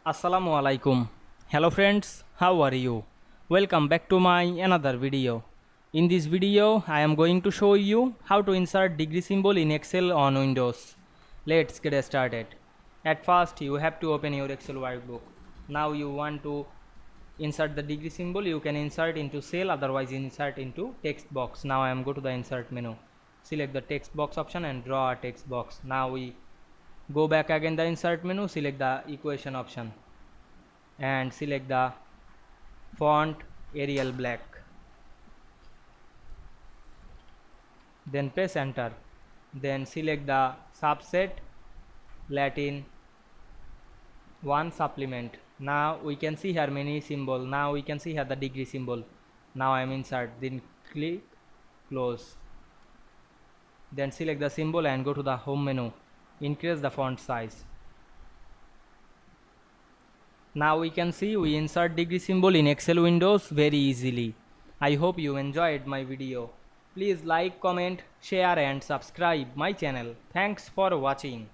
Assalamu Walaikum. Hello friends, how are you? Welcome back to my another video. In this video, I am going to show you how to insert degree symbol in Excel on Windows. Let's get started. At first, you have to open your Excel workbook. Now you want to insert the degree symbol, you can insert into cell, otherwise insert into text box. Now I am go to the insert menu. Select the text box option and draw a text box. Now we go back again the insert menu, select the equation option and select the font Arial black, then press enter, then select the subset Latin 1 supplement. Now we can see here many symbol. Now we can see here the degree symbol. Now I am insert, then click close, then select the symbol and go to the home menu, increase the font size. Now we can see we insert degree symbol in Excel windows very easily. I hope you enjoyed my video. Please like, comment, share and subscribe my channel. Thanks for watching.